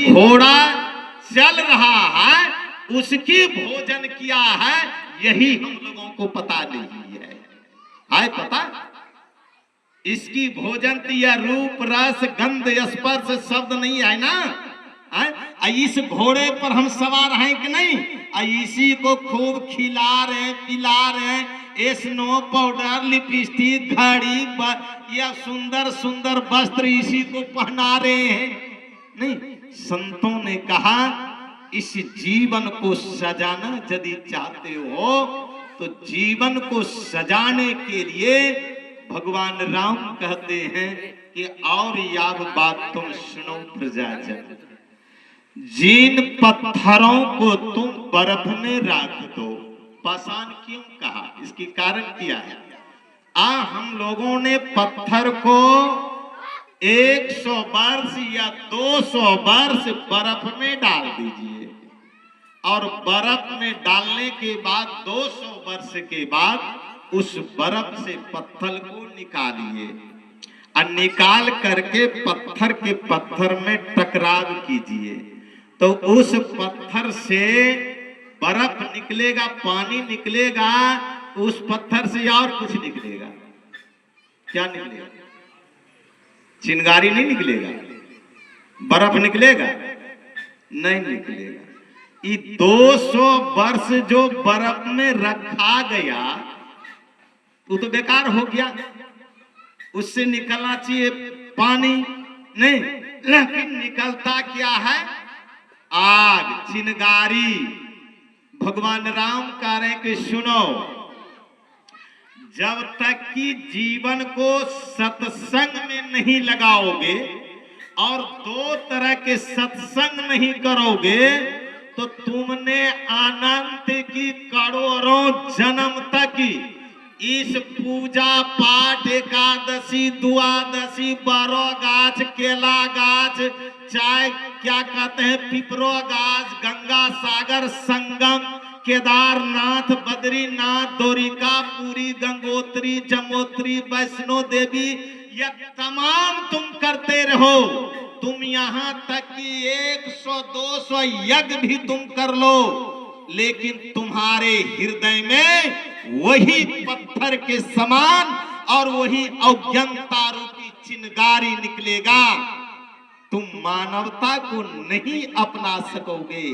घोड़ा चल रहा है उसकी भोजन किया है, यही हम लोगों को पता नहीं है पता? इसकी भोजन दिया रूप रस गंध स्पर्श शब्द नहीं है ना? इस घोड़े पर हम सवार हैं कि नहीं? इसी को खूब खिला रहे पिला रहे, स्नो पाउडर लिपस्टिक घड़ी या सुंदर सुंदर वस्त्र इसी को पहना रहे हैं। नहीं, संतों ने कहा इस जीवन को सजाना यदि चाहते हो तो जीवन को सजाने के लिए भगवान राम कहते हैं कि और याव बात तुम सुनो प्रजाजन, जिन पत्थरों को तुम बर्फ में रख दो। पाषाण क्यों कहा? इसकी कारण क्या है? हम लोगों ने पत्थर को 100 वर्ष या 200 वर्ष बर्फ में डाल दीजिए और बर्फ में डालने के बाद 200 वर्ष के बाद उस बर्फ से पत्थर को निकालिए और निकाल करके पत्थर के पत्थर में टकराव कीजिए तो उस पत्थर से बर्फ निकलेगा, पानी निकलेगा, उस पत्थर से और कुछ निकलेगा। क्या निकलेगा? चिंगारी नहीं निकलेगा, बर्फ निकलेगा? नहीं निकलेगा। ये 200 वर्ष जो बर्फ में रखा गया वो तो बेकार हो गया, उससे निकलना चाहिए पानी, नहीं, लेकिन निकलता क्या है? आग, चिंगारी। भगवान राम कह रहे हैं कि सुनो, जब तक कि जीवन को सत्संग में नहीं लगाओगे और 2 तरह के सत्संग नहीं करोगे तो तुमने अनंत की करोड़ों जन्म तक इस पूजा पाठ एकादशी द्वादशी 12 गाछ, केला गाछ, चाहे क्या कहते हैं पिपरो गाछ, गंगा सागर संगम, केदारनाथ, बद्रीनाथ, द्वारिका, पुरी, गंगोत्री, जमुनोत्री, वैष्णो देवी, यह तमाम तुम करते रहो। तुम यहाँ तक कि 100-200 यज्ञ भी तुम कर लो, लेकिन तुम्हारे हृदय में वही पत्थर के समान और वही अज्ञानता रूपी चिंगारी निकलेगा। तुम मानवता को नहीं अपना सकोगे।